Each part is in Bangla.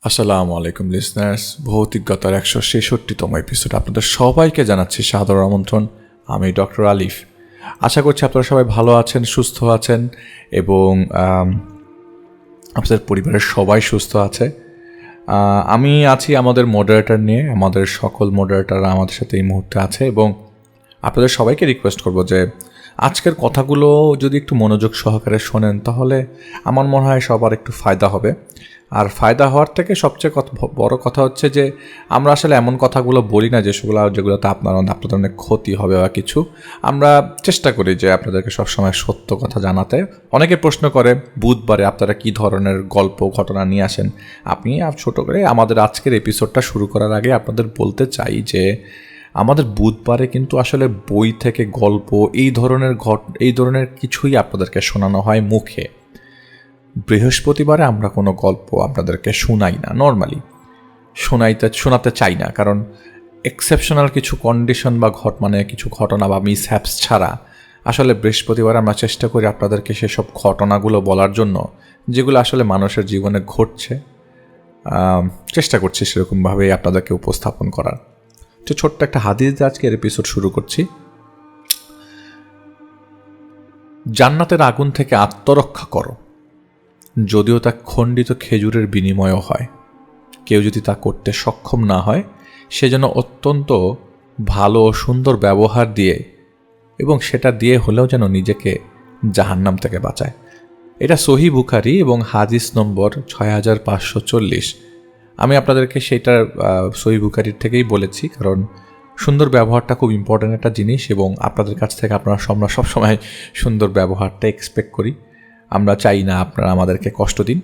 আসসালামু আলাইকুম লিসনার্স, ভৌতিকতার 166তম এপিসোড আপনাদের সবাইকে জানাচ্ছি সাদর আমন্ত্রণ। আমি ডক্টর আলিফ। আশা করছি আপনারা সবাই ভালো আছেন, সুস্থ আছেন এবং আপনাদের পরিবারের সবাই সুস্থ আছে। আমি আছি আমাদের মডারেটর নিয়ে। আমাদের সকল মডারেটররা আমাদের সাথে এই মুহূর্তে আছে এবং আপনাদের সবাইকে রিকোয়েস্ট করব যে আজকের কথাগুলো যদি একটু মনোযোগ সহকারে শোনেন তাহলে আমার মনে হয় সবার একটু ফায়দা হবে। আর ফায়দা হওয়ার থেকে সবচেয়ে বড় কথা হচ্ছে যে আমরা আসলে এমন কথাগুলো বলি না যেগুলোতে আপনাদের অনেক ক্ষতি হবে বা কিছু। আমরা চেষ্টা করি যে আপনাদেরকে সবসময় সত্য কথা জানাতে। অনেকে প্রশ্ন করে বুধবারে আপনারা কী ধরনের গল্প ঘটনা নিয়ে আসেন। আপনি ছোটো করে আমাদের আজকের এপিসোডটা শুরু করার আগে আপনাদের বলতে চাই যে আমাদের বুধবারে কিন্তু আসলে বই থেকে গল্প এই ধরনের কিছুই আপনাদেরকে শোনানো হয় মুখে। বৃহস্পতিবারে আমরা কোনো গল্প আপনাদেরকে শোনাই না, নর্মালি শোনাতে চাই না, কারণ এক্সেপশনাল কিছু কন্ডিশন বা কিছু ঘটনা বা মিসহ্যাপস ছাড়া আসলে বৃহস্পতিবারে আমরা চেষ্টা করি আপনাদেরকে সেসব ঘটনাগুলো বলার জন্য যেগুলো আসলে মানুষের জীবনে ঘটছে। চেষ্টা করছি সেরকমভাবেই আপনাদেরকে উপস্থাপন করার। তো ছোট্ট একটা হাদিস দিয়ে আজকের এপিসোড শুরু করছি। জান্নাতের আগুন থেকে আত্মরক্ষা করো, যদিও তা খণ্ডিত খেজুরের বিনিময়ও হয়। কেউ যদি তা করতে সক্ষম না হয়, সে যেন অত্যন্ত ভালো ও সুন্দর ব্যবহার দিয়ে এবং সেটা দিয়ে হলেও যেন নিজেকে জাহান্নাম থেকে বাঁচায়। এটা সহিহ বুখারী এবং হাদিস নম্বর 6540। আমি আপনাদেরকে সেইটার সহিহ বুখারীর থেকেই বলেছি, কারণ সুন্দর ব্যবহারটা খুব ইম্পর্ট্যান্ট একটা জিনিস এবং আপনাদের কাছ থেকে আমরা সবসময় সুন্দর ব্যবহারটা এক্সপেক্ট করি। আমরা চাই না আপনারা আমাদেরকে কষ্ট দিন।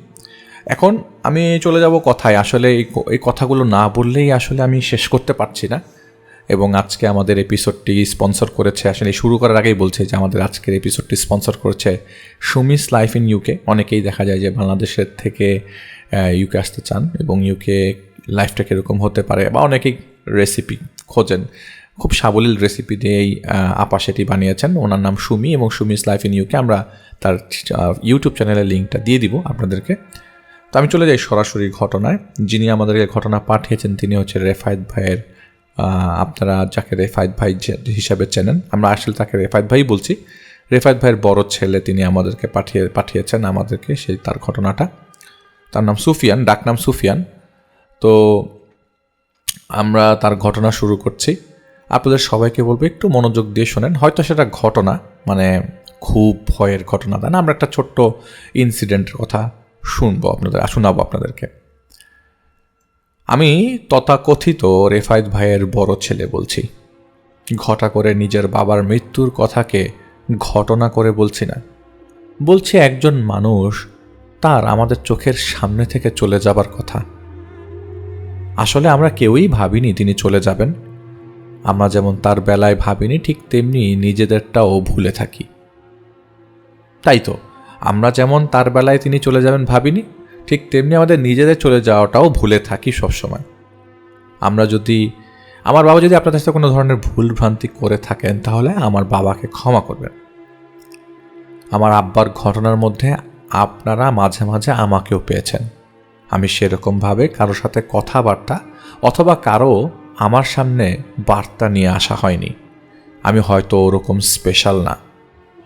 এখন আমি চলে যাব কথায়। আসলে এই কথাগুলো না বললেই আসলে আমি শেষ করতে পারছি না। এবং আজকে আমাদের এপিসোডটি স্পন্সর করেছে, আসলে শুরু করার আগেই বলছে যে আমাদের আজকের এপিসোডটি স্পন্সর করেছে সুমিস লাইফ ইন ইউকে। অনেকেই দেখা যায় যে বাংলাদেশের থেকে ইউকে আসতে চান এবং ইউকে লাইফটা কীরকম হতে পারে, বা অনেকেই রেসিপি খোঁজেন। খুব সাবলীল রেসিপি দিয়েই আপা সেটি বানিয়েছেন। ওনার নাম সুমি এবং সুমিস লাইফ ইন ইউকে। আমরা তার ইউটিউব চ্যানেলের লিঙ্কটা দিয়ে দিব আপনাদেরকে। তো আমি চলে যাই সরাসরি ঘটনায়। যিনি আমাদেরকে ঘটনা পাঠিয়েছেন তিনি হচ্ছে রেফায়েত ভাইয়ের, আপনারা যাকে রেফায়েত ভাই হিসাবে চেনেন, আমরা আসলে তাকে রেফায়েত ভাই বলছি। রেফায়েত ভাইয়ের বড় ছেলে, তিনি আমাদেরকে পাঠিয়েছেন আমাদেরকে তার ঘটনাটা। তার নাম সুফিয়ান, ডাকনাম সুফিয়ান। তো আমরা তার ঘটনা শুরু করছি। আপনাদের সবাইকে বলবো একটু মনোযোগ দিয়ে শোনেন। হয়তো সেটা ঘটনা খুব ভয়ের ঘটনা না, আমরা একটা ছোট্ট ইনসিডেন্টের কথা শোনাবো আপনাদেরকে। আমি তথাকথিত রেফায়েত ভাইয়ের বড় ছেলে বলছি। ঘটা করে নিজের বাবার মৃত্যুর কথাকে ঘটনা করে বলছি না, বলছি একজন মানুষ তার আমাদের চোখের সামনে থেকে চলে যাবার কথা। আসলে আমরা কেউই ভাবিনি তিনি চলে যাবেন। আমরা যেমন তার বেলায় ভাবিনি, ঠিক তেমনি নিজেদেরটাও ভুলে থাকি। তাই তো, আমরা যেমন তার বেলায় তিনি চলে যাবেন ভাবিনি, ঠিক তেমনি আমাদের নিজেদের চলে যাওয়াটাও ভুলে থাকি সবসময়। আমার বাবা যদি আপনাদের সাথে কোনো ধরনের ভুল ভ্রান্তি করে থাকেন তাহলে আমার বাবাকে ক্ষমা করবেন। আমার আব্বার ঘটনার মধ্যে আপনারা মাঝে মাঝে আমাকেও পেয়েছেন। আমি সেরকমভাবে কারোর সাথে কথাবার্তা অথবা কারো আমার সামনে বার্তা নিয়ে আসা হয়নি। আমি হয়তো ওরকম স্পেশাল না,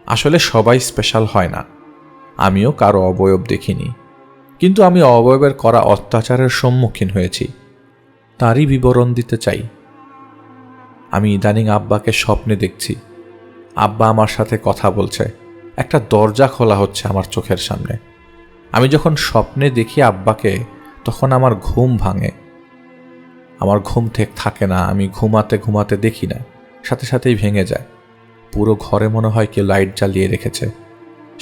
আসলে সবাই স্পেশাল হয় না। আমিও কারো অবয়ব দেখিনি, কিন্তু আমি অবয়বের করা অত্যাচারের সম্মুখীন হয়েছি, তারই বিবরণ দিতে চাই। আমি ইদানিং আব্বাকে স্বপ্নে দেখছি। আব্বা আমার সাথে কথা বলছে, একটা দরজা খোলা হচ্ছে আমার চোখের সামনে। আমি যখন স্বপ্নে দেখি আব্বাকে, তখন আমার ঘুম ভাঙে। আমার ঘুম থাকে না, আমি ঘুমাতে দেখি না, সাথে সাথেই ভেঙে যায়। পুরো ঘরে মনে হয় কেউ লাইট জ্বালিয়ে রেখেছে।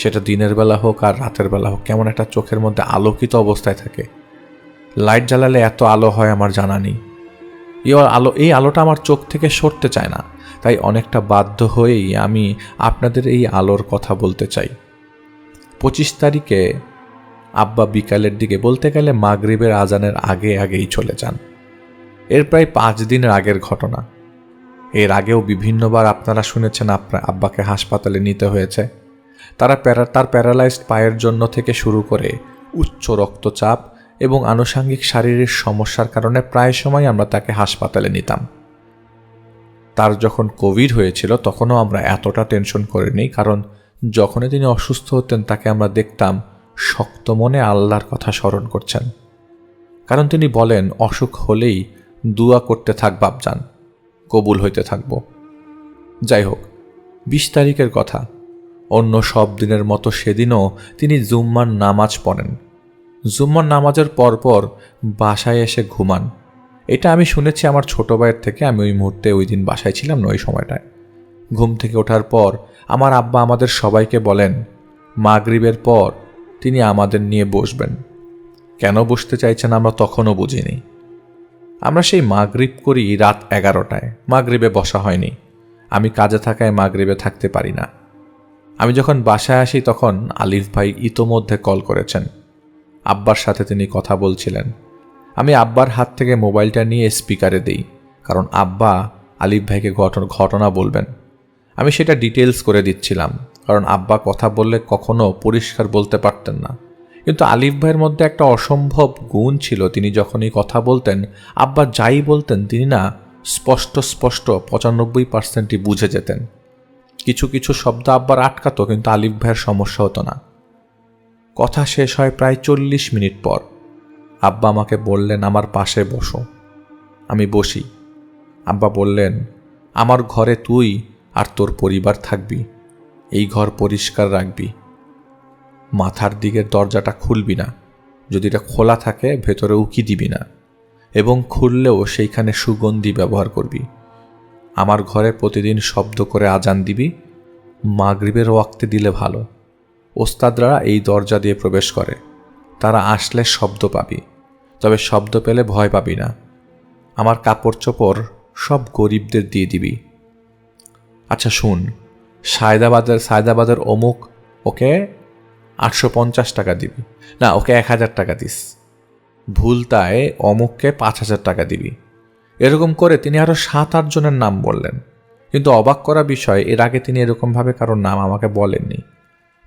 সেটা দিনের বেলা হোক আর রাতের বেলা হোক, কেমন একটা চোখের মধ্যে আলোকিত অবস্থায় থাকে। লাইট জ্বালালে এত আলো হয় আমার জানা নেই। এই আলোটা আমার চোখ থেকে সরতে চায় না, তাই অনেকটা বাধ্য হয়েই আমি আপনাদের এই আলোর কথা বলতে চাই। 25 তারিখে আব্বা বিকালের দিকে, বলতে গেলে মাগরিবের আজানের আগেই চলে যান। এর প্রায় 5 দিনের আগের ঘটনা। এর আগেও বিভিন্নবার আপনারা শুনেছেন আপনার আব্বাকে হাসপাতালে নিতে হয়েছে। তার প্যারালাইজড পায়ের জন্য থেকে শুরু করে উচ্চ রক্তচাপ এবং আনুষঙ্গিক শারীরিক সমস্যার কারণে প্রায় সময় আমরা তাকে হাসপাতালে নিতাম। তার যখন কোভিড হয়েছিল তখনও আমরা এতটা টেনশন করিনি, কারণ যখনই তিনি অসুস্থ হতেন তাকে আমরা দেখতাম শক্ত মনে আল্লাহর কথা স্মরণ করছেন। কারণ তিনি বলেন, অসুখ হলেই দুয়া করতে থাক বাপজান, কবুল হইতে থাকব। যাই হোক, 20 তারিখের কথা। অন্য সব দিনের মতো সেদিনও তিনি জুম্মার নামাজ পড়েন। জুম্মার নামাজের পরপর বাসায় এসে ঘুমান। এটা আমি শুনেছি আমার ছোট ভাইয়ের থেকে। আমি ওই মুহূর্তে ওই দিন বাসায় ছিলাম না ওই সময়টায়। ঘুম থেকে ওঠার পর আমার আব্বা আমাদের সবাইকে বলেন, মাগরিবের পর তিনি আমাদের নিয়ে বসবেন। কেন বসতে চাইছেন আমরা তখনও বুঝিনি। আমরা সেই মাগরিব করি রাত 11টায়। মাগরিবে বসা হয়নি, আমি কাজে থাকায় মাগরিবে থাকতে পারি না। আমি যখন বাসায় আসি তখন আলিফ ভাই ইতোমধ্যে কল করেছেন। আব্বার সাথে তিনি কথা বলছিলেন। আমি আব্বার হাত থেকে মোবাইলটা নিয়ে স্পিকারে দিই, কারণ আব্বা আলিফ ভাইকে ঘটনা বলবেন। আমি সেটা ডিটেলস করে দিচ্ছিলাম, কারণ আব্বা কথা বললে কখনো পরিষ্কার বলতে পারতেন না। কিন্তু আলিফ ভাইয়ের মধ্যে একটা অসম্ভব গুণ ছিল, তিনি যখনই কথা বলতেন আব্বা যাই বলতেন তিনি না স্পষ্ট 95% বুঝে যেতেন। কিছু কিছু শব্দ আব্বার আটকাতো, কিন্তু আলিফ ভাইয়ের সমস্যা হতো না। কথা শেষ হয় প্রায় 40 মিনিট পর। আব্বা আমাকে বললেন, আমার পাশে বসো। আমি বসি। আব্বা বললেন, আমার ঘরে তুই আর তোর পরিবার থাকবি, এই ঘর পরিষ্কার রাখবি, মাথার দিকের দরজাটা খুলবি না, যদি এটা খোলা থাকে ভেতরে উকি দিবি না, এবং খুললেও সেইখানে সুগন্ধি ব্যবহার করবি। আমার ঘরে প্রতিদিন শব্দ করে আজান দিবি, মাগরিবের ওয়াক্তে দিলে ভালো। ওস্তাদরা এই দরজা দিয়ে প্রবেশ করে, তারা আসলে শব্দ পাবি, তবে শব্দ পেলে ভয় পাবি না। আমার কাপড় চোপড় সব গরিবদের দিয়ে দিবি। আচ্ছা শুন, সায়দাবাদের অমুক, ওকে 850 টাকা দিবি, না ওকে 1000 টাকা দিস। ভুলতায় অমুককে 5000 টাকা দিবি। এরকম করে তিনি আরও 7-8 জনের নাম বললেন। কিন্তু অবাক করা বিষয়, এর আগে তিনি এরকমভাবে কারোর নাম আমাকে বলেননি।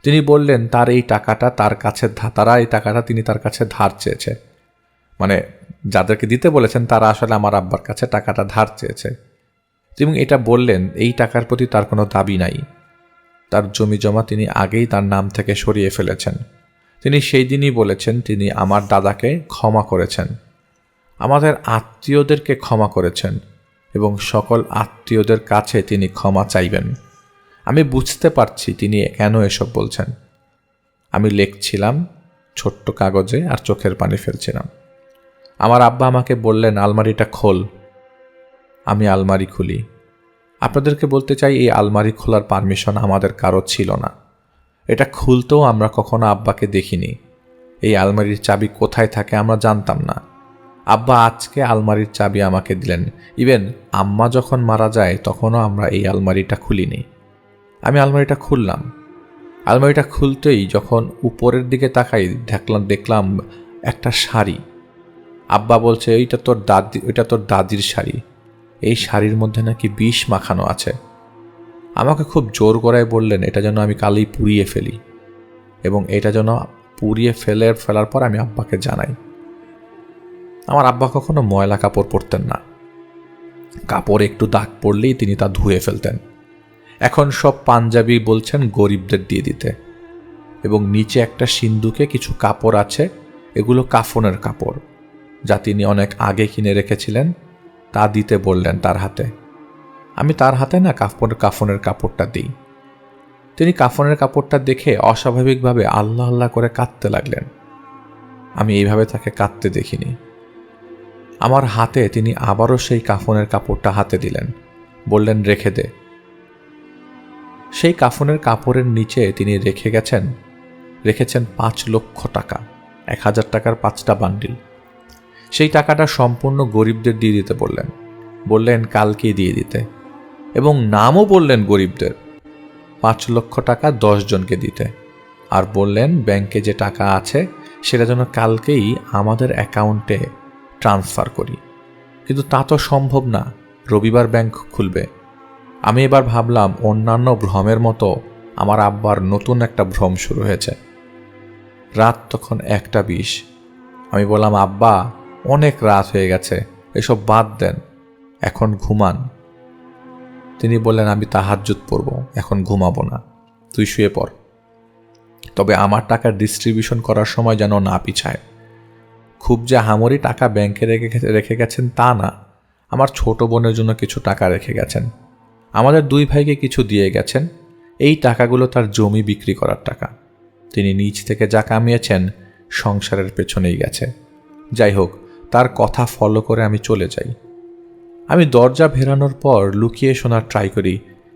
তিনি বললেন তার এই টাকাটা তার কাছে, তারা এই টাকাটা তিনি তার কাছে ধার চেয়েছে। মানে যাদেরকে দিতে বলেছেন তারা আসলে আমার আব্বার কাছে টাকাটা ধার চেয়েছে। এবং এটা বললেন এই টাকার প্রতি তার কোনো দাবি নাই। তার জমি জমা তিনি আগেই তার নাম থেকে সরিয়ে ফেলেছেন। তিনি সেই দিনই বলেছেন তিনি আমার দাদাকে ক্ষমা করেছেন, আমাদের আত্মীয়দেরকে ক্ষমা করেছেন, এবং সকল আত্মীয়দের কাছে তিনি ক্ষমা চাইবেন। আমি বুঝতে পারছি তিনি কেন এসব বলছেন। আমি লিখছিলাম ছোট্ট কাগজে আর চোখের পানি ফেলছিলাম। আমার আব্বা আমাকে বললেন, আলমারিটা খোল। আমি আলমারি খুলি। আপনাদেরকে বলতে চাই, এই আলমারি খোলার পারমিশন আমাদের কারো ছিল না। এটা খুলতেও আমরা কখনো আব্বাকে দেখিনি। এই আলমারির চাবি কোথায় থাকে আমরা জানতাম না। আব্বা আজকে আলমারির চাবি আমাকে দিলেন। ইভেন আম্মা যখন মারা যায় তখনও আমরা এই আলমারিটা খুলিনি। আমি আলমারিটা খুললাম। আলমারিটা খুলতেই যখন উপরের দিকে তাকাই দেখলাম একটা শাড়ি। আব্বা বলছে, ওইটা তোর দাদির শাড়ি, এই শাড়ির মধ্যে নাকি বিষ মাখানো আছে। আমাকে খুব জোর করায় বললেন এটা যেন আমি কালই পুড়িয়ে ফেলি, এবং এটা যেন পুড়িয়ে ফেলার পর আমি আব্বাকে জানাই। আমার আব্বা কখনো ময়লা কাপড় পরতেন না। কাপড় একটু দাগ পড়লেই তিনি তা ধুয়ে ফেলতেন। এখন সব পাঞ্জাবি বলছেন গরিবদের দিয়ে দিতে, এবং নিচে একটা সিন্দুকে কিছু কাপড় আছে, এগুলো কাফনের কাপড়, যা তিনি অনেক আগে কিনে রেখেছিলেন, তা দিতে বললেন তার হাতে। আমি তার হাতে না কাফনের কাপড়টা দিই। তিনি কাফনের কাপড়টা দেখে অস্বাভাবিকভাবে আল্লাহ আল্লাহ করে কাঁদতে লাগলেন। আমি এইভাবে তাকে কাঁদতে দেখিনি। আমার হাতে তিনি আবারও সেই কাফনের কাপড়টা হাতে দিলেন, বললেন রেখে দে। সেই কাফনের কাপড়ের নিচে তিনি রেখেছেন 5 লক্ষ টাকা, 1000 টাকার 5টা বান্ডিল। সেই টাকাটা সম্পূর্ণ গরিবদের দিয়ে দিতে বললেন কালকেই দিয়ে দিতে, এবং নামও বললেন গরিবদের। 5 লক্ষ টাকা 10 জনকে দিতে, আর বললেন ব্যাংকে যে টাকা আছে সেটা যেন কালকেই আমাদের অ্যাকাউন্টে ট্রান্সফার করি। কিন্তু তা তো সম্ভব না, রবিবার ব্যাংক খুলবে। আমি এবার ভাবলাম অন্যান্য ভ্রমের মতো আমার আব্বার নতুন একটা ভ্রম শুরু হয়েছে। রাত তখন 1:20। আমি বললাম, আব্বা অনেক রাত হয়ে গেছে, এসব বাদ দেন, এখন ঘুমান। তিনি বললেন, আমি তাহাজ্জুদ পড়ব, এখন ঘুমাবো না, তুই শুয়ে পড়। তবে আমার টাকা ডিস্ট্রিবিউশন করার সময় যেন না পিছায়। খুব যে হামরি টাকা ব্যাংকে রেখে গেছেন তা না, আমার ছোট বোনের জন্য কিছু টাকা রেখে গেছেন, আমাদের 2 ভাইকে কিছু দিয়ে গেছেন। এই টাকাগুলো তার জমি বিক্রি করার টাকা। তিনি নিজ থেকে যা কামিয়েছেন সংসারের পেছনেই গেছে। যাই হোক, তার কথা ফলো করে আমি চলে যাই। আমি দরজা ভেরানোর পর লুকিয়ে শোনার ট্রাই করি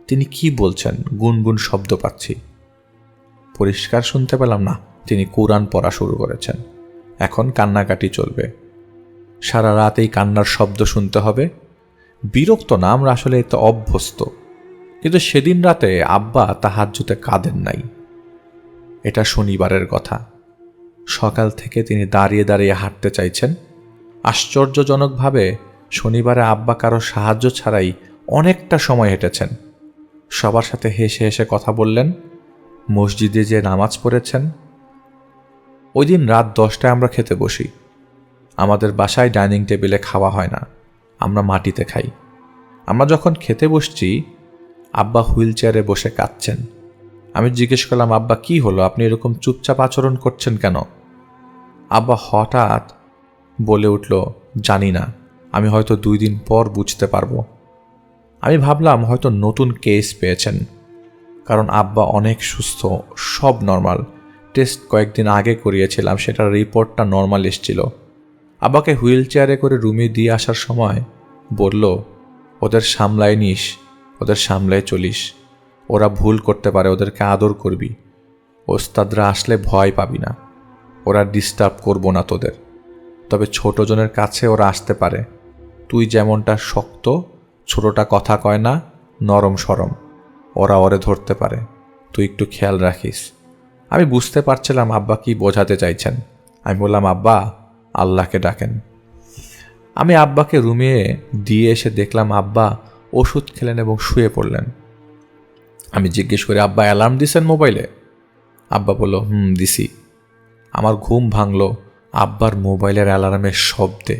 তিনি কি বলছেন। গুনগুন শব্দ পাচ্ছি, পরিষ্কার শুনতে পেলাম না। তিনি কোরআন পড়া শুরু করেছেন। এখন কান্নাকাটি চলবে, সারা রাত এই কান্নার শব্দ শুনতে হবে। বিরক্ত না, আমরা আসলে এতে অভ্যস্ত। কিন্তু সেদিন রাতে আব্বা তাহাজ্জুদে কাঁদেন নাই। এটা শনিবারের কথা। সকাল থেকে তিনি দাঁড়িয়ে দাঁড়িয়ে হাঁটতে চাইছেন। আশ্চর্যজনকভাবে শনিবারে আব্বা কারো সাহায্য ছাড়াই অনেকটা সময় হেঁটেছেন। সবার সাথে হেসে হেসে কথা বললেন, মসজিদে যে নামাজ পড়েছেন। ওই দিন রাত 10টায় আমরা খেতে বসি। আমাদের বাসায় ডাইনিং টেবিলে খাওয়া হয় না, আমরা মাটিতে খাই। আমরা যখন খেতে বসছি, আব্বা হুইল চেয়ারে বসে কাঁদছেন। আমি জিজ্ঞেস করলাম, আব্বা কি হলো, আপনি এরকম চুপচাপ আচরণ করছেন কেন? আব্বা হঠাৎ বলে উঠল, জানি না, আমি হয়তো 2 দিন পর বুঝতে পারবো। আমি ভাবলাম হয়তো নতুন কেস পেয়েছেন, কারণ আব্বা অনেক সুস্থ, সব নর্মাল। টেস্ট কয়েকদিন আগে করিয়েছিলাম, সেটার রিপোর্টটা নর্মাল এসেছিল। আব্বাকে হুইল চেয়ারে করে রুমে দিয়ে আসার সময় বলল, ওদের সামলায় নিস, ওদের সামলায় চলিস, ওরা ভুল করতে পারে, ওদেরকে আদর করবি। ওস্তাদরা আসলে ভয় পাবি না, ওরা ডিস্টার্ব করবো না তোদের। তবে ছোটজনের কাছে ওরা আসতে পারে। তুই যেমনটা শক্ত, ছোটটা কথা কয় না, নরম সরম, ওরা ওরে ধরতে পারে, তুই একটু খেয়াল রাখিস। আমি বুঝতে পারছিলাম আব্বা কি বোঝাতে চাইছেন। আমি বললাম, আব্বা আল্লাহকে ডাকেন। আমি আব্বাকে রুমে দিয়ে এসে দেখলাম আব্বা ওষুধ খেলেন এবং শুয়ে পড়লেন। আমি জিজ্ঞেস করি, আব্বা অ্যালার্ম দিছেন মোবাইলে? আব্বা বলল, দিছি। আমার ঘুম ভাঙল আব্বার মোবাইলের অ্যালার্মের শব্দে।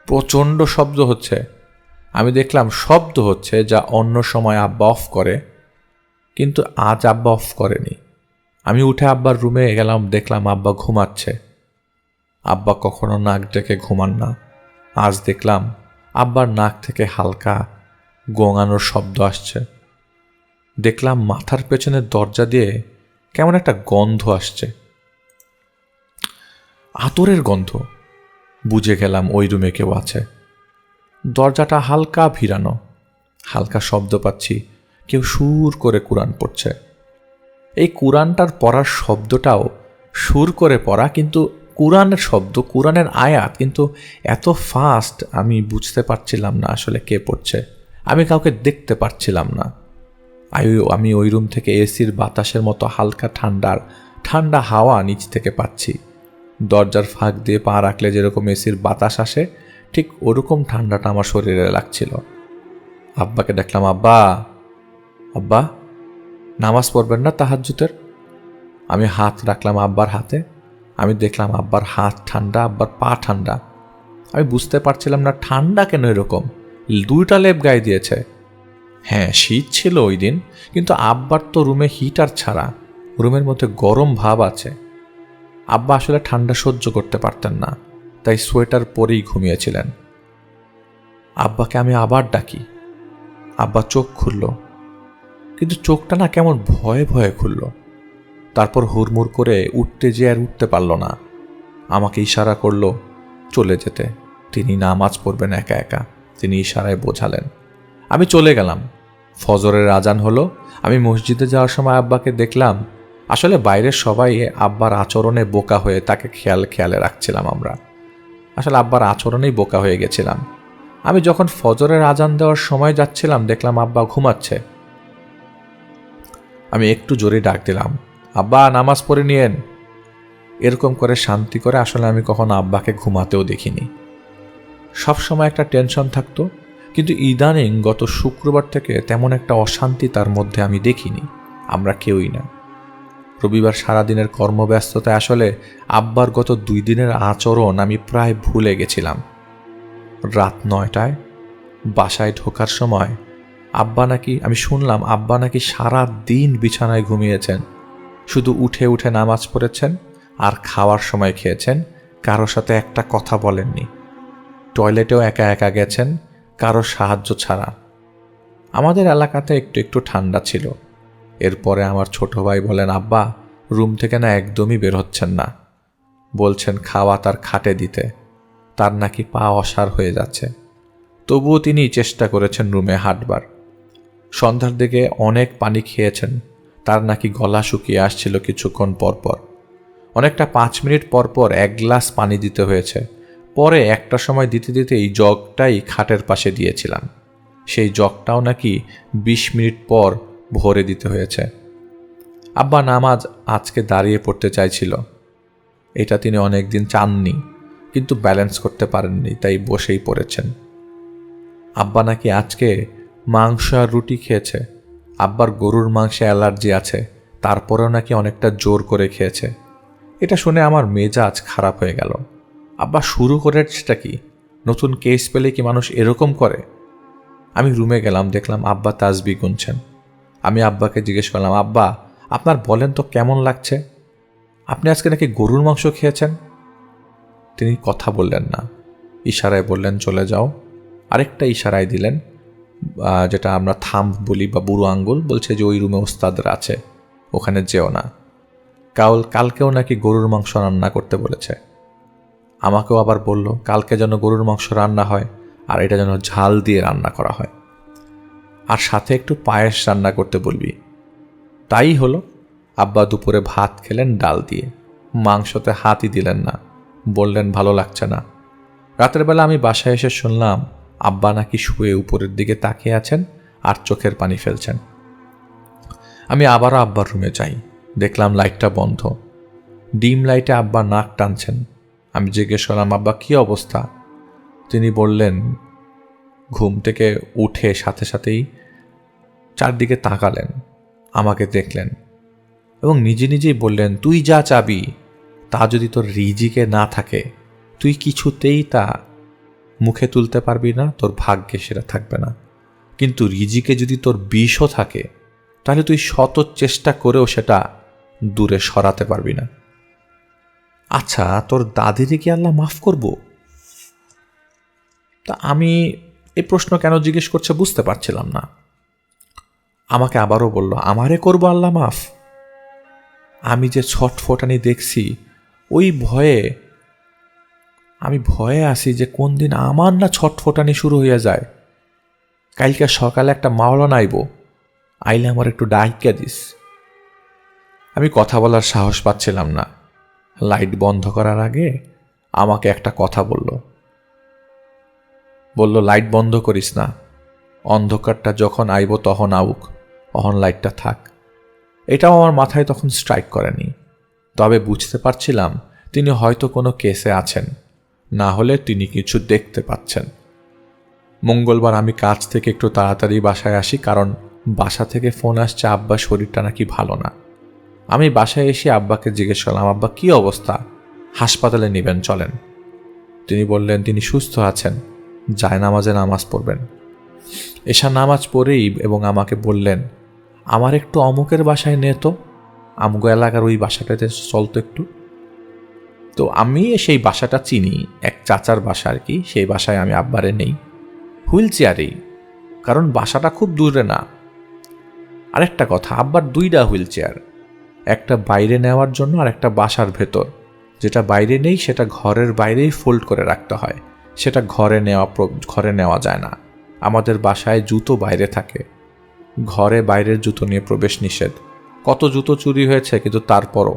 প্রচণ্ড শব্দ হচ্ছে। আমি দেখলাম শব্দ হচ্ছে যা অন্য সময় আব্বা অফ করে, কিন্তু আজ আব্বা অফ করেনি। আমি উঠে আব্বার রুমে গেলাম, দেখলাম আব্বা ঘুমাচ্ছে। আব্বা কখনো নাক ডেকে ঘুমান না। আজ দেখলাম আব্বার নাক থেকে হালকা গোঙানোর শব্দ আসছে। দেখলাম মাথার পেছনের দরজা দিয়ে কেমন একটা গন্ধ আসছে, আতরের গন্ধ। বুঝে গেলাম ওই রুমে কেউ আছে। দরজাটা হালকা ভিড়ানো, হালকা শব্দ পাচ্ছি, কেউ সুর করে কোরআন পড়ছে। এই কোরআনটার পড়ার শব্দটাও সুর করে পড়া, কিন্তু কোরআনের শব্দ, কোরআনের আয়াত, কিন্তু এত ফাস্ট আমি বুঝতে পারছিলাম না আসলে কে পড়ছে। আমি কাউকে দেখতে পারছিলাম না। আমি ওই রুম থেকে এসির বাতাসের মতো হালকা ঠান্ডা হাওয়া নিচ থেকে পাচ্ছি। দরজার ফাঁক দিয়ে পা রাখলে যেরকম এসির বাতাস আসে, ঠিক ওরকম ঠান্ডাটা আমার শরীরে লাগছিল। আব্বাকে দেখলাম, আব্বা আব্বা নামাজ পড়বেন না তাহাজ্জুদের? আমি হাত রাখলাম আব্বার হাতে। আমি দেখলাম আব্বার হাত ঠান্ডা, আব্বার পা ঠান্ডা। আমি বুঝতে পারছিলাম না ঠান্ডা কেন এরকম। 2টা লেপ গায়ে দিয়েছে। হ্যাঁ, শীত ছিল ওই দিন, কিন্তু আব্বার তো রুমে হিটার ছাড়া, রুমের মধ্যে গরম ভাব আছে। আব্বা আসলে ঠান্ডা সহ্য করতে পারতেন না, তাই সোয়েটার পরেই ঘুমিয়েছিলেন। আব্বাকে আমি আবার ডাকি। আব্বা চোখ খুলল, কিন্তু চোখটা না কেমন ভয়ে ভয়ে খুলল। তারপর হুড়মুড় করে উঠতে যেয়ে আর উঠতে পারল না। আমাকে ইশারা করলো চলে যেতে। তিনি নামাজ পড়বেন একা একা, তিনি ইশারায় বোঝালেন। আমি চলে গেলাম। ফজরের আজান হলো। আমি মসজিদে যাওয়ার সময় আব্বাকে দেখলাম। আসলে বাইরের সবাই আব্বার আচরণে বোকা হয়ে তাকে খেয়ালে রাখছিলাম আমরা। আসলে আব্বার আচরণেই বোকা হয়ে গেছিলাম। আমি যখন ফজরের আজান দেওয়ার সময় যাচ্ছিলাম, দেখলাম আব্বা ঘুমাচ্ছে। আমি একটু জোরে ডাক দিলাম, আব্বা নামাজ পড়ে নিয়েন। এরকম করে শান্তি করে আসলে আমি কখনো আব্বাকে ঘুমাতেও দেখিনি। সবসময় একটা টেনশন থাকতো, কিন্তু ইদানিং গত শুক্রবার থেকে তেমন একটা অশান্তি তার মধ্যে আমি দেখিনি, আমরা কেউই না। রবিবার সারাদিনের কর্মব্যস্ততায় আসলে আব্বার গত 2 দিনের আচরণ আমি প্রায় ভুলে গেছিলাম। রাত 9টায় বাসায় ঢোকার সময় আমি শুনলাম আব্বা নাকি সারা দিন বিছানায় ঘুমিয়েছেন, শুধু উঠে উঠে নামাজ পড়েছেন আর খাওয়ার সময় খেয়েছেন, কারোর সাথে একটা কথা বলেননি। টয়লেটেও একা একা গেছেন, কারো সাহায্য ছাড়া। আমাদের এলাকাতে একটু একটু ঠান্ডা ছিল। এরপরে আমার ছোট ভাই বলেন, আব্বা রুম থেকে না একদমই বের হচ্ছেন না, বলছেন খাওয়া তার খাটে দিতে, তার নাকি পা অসাড় হয়ে যাচ্ছে। তবুও তিনি চেষ্টা করেছেন রুমে হাঁটবার। সন্ধ্যার দিকে অনেক পানি খেয়েছেন, তার নাকি গলা শুকিয়ে আসছিল কিছুক্ষণ পরপর। অনেকটা 5 মিনিট পরপর 1 গ্লাস পানি দিতে হয়েছে। পরে একটা সময় দিতে দিতে এই জগটাই খাটের পাশে দিয়েছিলাম, সেই জগটাও নাকি 20 মিনিট পর ভরে দিতে হয়েছে। আব্বা নামাজ আজকে দাঁড়িয়ে পড়তে চাইছিল, এটা তিনি অনেক দিন চাননি, কিন্তু ব্যালেন্স করতে পারেননি, তাই বসেই পড়েছেন। আব্বা নাকি আজকে মাংস আর রুটি খেয়েছে। আব্বার গরুর মাংসে অ্যালার্জি আছে, তারপরেও নাকি অনেকটা জোর করে খেয়েছে। এটা শুনে আমার মেজাজ খারাপ হয়ে গেল। আব্বা শুরু করেছেটা কি? নতুন কেস পেলে কি মানুষ এরকম করে? আমি রুমে গেলাম, দেখলাম আব্বা তাসবিহ গুনছেন। আমি আব্বাকে জিজ্ঞেস করলাম, আব্বা আপনার বলেন তো কেমন লাগছে? আপনি আজকে নাকি গরুর মাংস খেয়েছেন? তিনি কথা বললেন না, ইশারায় বললেন চলে যাও। আরেকটা ইশারায় দিলেন, যেটা আমরা থাম্ব বলি বা বুড়ো আঙ্গুল, বলছে যে ওই রুমে ওস্তাদরা আছে, ওখানে যেও না। কালকেও নাকি গরুর মাংস রান্না করতে বলেছে। আমাকেও আবার বলল কালকে যেন গরুর মাংস রান্না হয়, আর এটা যেন ঝাল দিয়ে রান্না করা হয়, আর সাথে একটু পায়েস রান্না করতে বলবি। তাই হলো। আব্বা দুপুরে ভাত খেলেন ডাল দিয়ে, মাংসতে হাতই দিলেন না, বললেন ভালো লাগছে না। রাতের বেলা আমি বাসায় এসে শুনলাম আব্বা নাকি শুয়ে উপরের দিকে তাকিয়ে আছেন আর চোখের পানি ফেলছেন। আমি আবারও আব্বার রুমে যাই, দেখলাম লাইটটা বন্ধ। ডিম লাইটে আব্বা নাক টানছেন। আমি জিজ্ঞেস করলাম, আব্বা কি অবস্থা? তিনি বললেন, ঘুম থেকে উঠে সাথে সাথেই চারদিকে তাকালেন, আমাকে দেখলেন এবং নিজে নিজেই বললেন, তুই যা চাবি তা যদি তোর রিজিকে না থাকে, তুই কিছুতেই তা মুখে তুলতে পারবি না, তোর ভাগ্যে সেটা থাকবে না। কিন্তু রিজিকে যদি তোর বিষও থাকে, তাহলে তুই শত চেষ্টা করেও সেটা দূরে সরাতে পারবি না। আচ্ছা, তোর দাদিরে কি আল্লাহ মাফ করব? তা আমি এই প্রশ্ন কেন জিজ্ঞেস করছে বুঝতে পারছিলাম না। আমাকে আবারও বলল, আমারে করবো আল্লাহ মাফ? আমি যে ছটফটানি দেখছি, ওই ভয়ে আমি ভয়ে আছি যে কোন দিন আমার না ছটফটানি শুরু হইয়া যায়। কালকে সকালে একটা মাওলানা আইব, আইলে আমার একটু ডাইকা দিস। আমি কথা বলার সাহস পাচ্ছিলাম না। লাইট বন্ধ করার আগে আমাকে একটা কথা বলল, লাইট বন্ধ করিস না, অন্ধকারটা যখন আইব তখন আউক, অহন লাইটটা থাক। এটাও আমার মাথায় তখন স্ট্রাইক করেনি, তবে বুঝতে পারছিলাম তিনি হয়তো কোনো কেসে আছেন, না হলে তিনি কিছু দেখতে পাচ্ছেন। মঙ্গলবার আমি কাজ থেকে একটু তাড়াতাড়ি বাসায় আসি, কারণ বাসা থেকে ফোন আসছে আব্বার শরীরটা নাকি ভালো না। আমি বাসায় এসে আব্বাকে জিজ্ঞেস করলাম, আব্বা কি অবস্থা, হাসপাতালে নেবেন চলেন। তিনি বললেন তিনি সুস্থ আছেন, জায়নামাজে নামাজ পড়বেন। এশার নামাজ পড়েই এবং আমাকে বললেন, আমার একটু অমুকের বাসায় নে তো, আমগো এলাকার ওই বাসাটাতে চলতো একটু। তো আমি সেই বাসাটা চিনি, এক চাচার বাসা আর কি, সেই বাসায় আমি আব্বারে নেই, হুইল চেয়ারেই, কারণ বাসাটা খুব দূরে না। আরেকটা কথা, আব্বার 2টা হুইল চেয়ার, একটা বাইরে নেওয়ার জন্য আর একটা বাসার ভেতর। যেটা বাইরে নেই সেটা ঘরের বাইরেই ফোল্ড করে রাখতে হয়, সেটা ঘরে নেওয়া যায় না। আমাদের বাসায় জুতো বাইরে থাকে, ঘরে বাইরের জুতো নিয়ে প্রবেশ নিষেধ। কত জুতো চুরি হয়েছে, কিন্তু তারপরও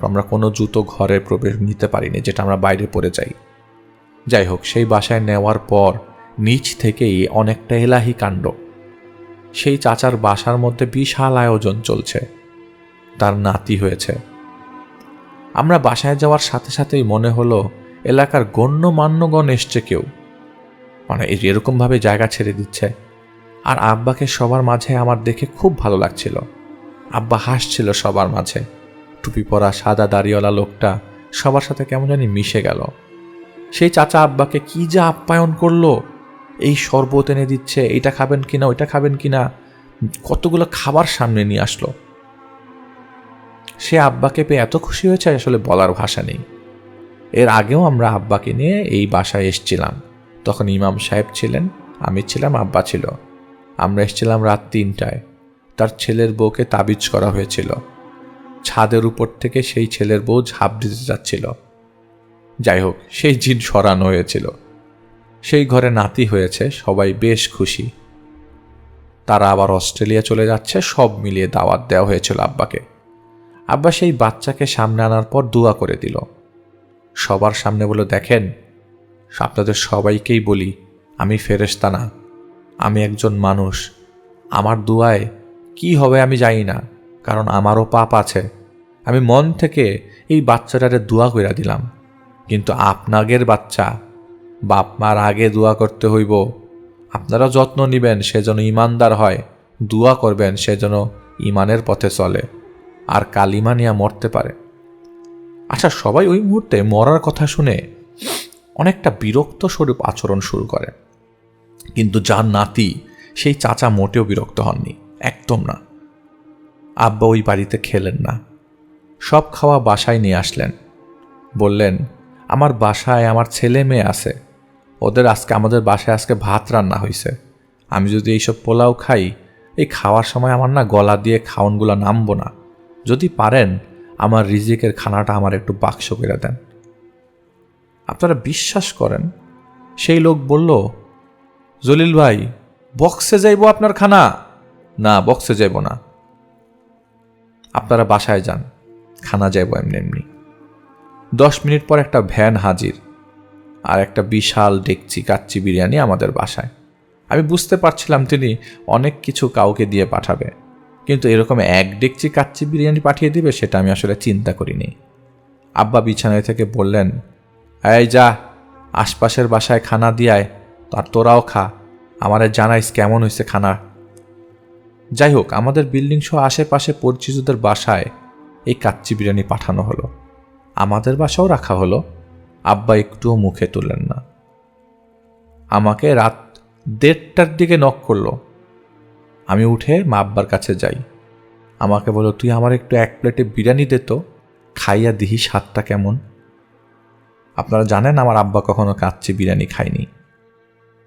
আমরা কোনো জুতো ঘরে প্রবেশ নিতে পারিনি, যেটা আমরা বাইরে পরে যাই। যাই হোক, সেই বাসায় নেওয়ার পর নিচ থেকেই অনেকটা এলাহি কাণ্ড। সেই চাচার বাসার মধ্যে বিশাল আয়োজন চলছে, তার নাতি হয়েছে। আমরা বাসায় যাওয়ার সাথে সাথেই মনে হলো এলাকার গণ্যমান্যগণ এসছে কেউ, মানে এরকমভাবে জায়গা ছেড়ে দিচ্ছে। আর আব্বাকে সবার মাঝে আমার দেখে খুব ভালো লাগছিল। আব্বা হাসছিল সবার মাঝে, টুপি পরা সাদা দাড়িওয়ালা লোকটা সবার সাথে কেমন জানি মিশে গেল। সেই চাচা আব্বাকে কি যা আপ্যায়ন করলো, এই শরবত এনে দিচ্ছে, এইটা খাবেন কিনা ওইটা খাবেন কিনা, কতগুলো খাবার সামনে নিয়ে আসলো। সে আব্বাকে পেয়ে এত খুশি হয়েছে আসলে বলার ভাষা নেই। এর আগেও আমরা আব্বাকে নিয়ে এই বাসায় এসছিলাম, তখন ইমাম সাহেব ছিলেন, আমি ছিলাম, আব্বা ছিল। আমরা এসেছিলাম রাত 3টায়। তার ছেলের বউকে তাবিজ করা হয়েছিল। ছাদের উপর থেকে সেই ছেলের বউ ঝাঁপ দিতে যাচ্ছিল। যাই হোক, সেই জিন সরানো হয়েছিল। সেই ঘরে নাতি হয়েছে, সবাই বেশ খুশি। তারা আবার অস্ট্রেলিয়া চলে যাচ্ছে, সব মিলিয়ে দাওয়াত দেওয়া হয়েছিল আব্বাকে। আব্বা সেই বাচ্চাকে সামনে আনার পর দোয়া করে দিল। সবার সামনে বলে, দেখেন, আপনাদের সবাইকেই বলি, আমি ফেরেশতা না, আমি একজন মানুষ। আমার দোয়ায় কি হবে আমি জানি না, কারণ আমারও পাপ আছে। আমি মন থেকে এই বাচ্চাটারে দোয়া করে দিলাম, কিন্তু আপনাদের বাচ্চা, বাপ মার আগে দোয়া করতে হইব। আপনারা যত্ন নিবেন সে যেন ইমানদার হয়, দোয়া করবেন সে যেন ইমানের পথে চলে, আর কালিমা নিয়ে মরতে পারে। আচ্ছা, সবাই ওই মুহূর্তে মরার কথা শুনে অনেকটা বিরক্ত স্বরূপ আচরণ শুরু করে, কিন্তু যার নাতি সেই চাচা মোটেও বিরক্ত হননি, একদম না। আব্বা ওই বাড়িতে খেলেন না, সব খাওয়া বাসায় নিয়ে আসলেন। বললেন, আমার বাসায় আমার ছেলে মেয়ে আছে, ওদের আজকে আমাদের বাসায় আজকে ভাত রান্না হয়েছে। আমি যদি এইসব পোলাও খাই, এই খাওয়ার সময় আমার না গলা দিয়ে খাওনগুলো নামবো না। যদি পারেন আমার রিজিকের খানাটা আমার একটু বাক্স করে দেন। আপনারা বিশ্বাস করেন, সেই লোক বলল, জলিল ভাই, বক্সে যাইব আপনার খানা? না, বক্সে যাইব না, আপনারা বাসায় যান, খানা যাইব এমনি এমনি। 10 মিনিট পর একটা ভ্যান হাজির, আর একটা বিশাল ডেকচি কাচ্চি বিরিয়ানি আমাদের বাসায়। আমি বুঝতে পারছিলাম তিনি অনেক কিছু কাউকে দিয়ে পাঠাবে, কিন্তু এরকম এক ডেকচি কাচ্চি বিরিয়ানি পাঠিয়ে দিবে সেটা আমি আসলে চিন্তা করিনি। আব্বা বিছানায় থেকে বললেন, এই যা, আশপাশের বাসায় খানা দিয়ায়, আর তোরাও খা, আমারে জানাইস কেমন হয়েছে খানা। যাই হোক, আমাদের বিল্ডিং সহ আশেপাশে পরিচিতদের বাসায় এই কাচ্চি বিরিয়ানি পাঠানো হলো, আমাদের বাসাও রাখা হলো। আব্বা একটুও মুখে তুললেন না। আমাকে রাত 1:30টার দিকে নক করলো। আমি উঠে মা আব্বার কাছে যাই। আমাকে বলল, তুই আমার একটু 1 প্লেটে বিরিয়ানি দে তো, খাইয়া দিহি স্বাদটা কেমন। আপনারা জানেন আমার আব্বা কখনো কাচ্চি বিরিয়ানি খায়নি।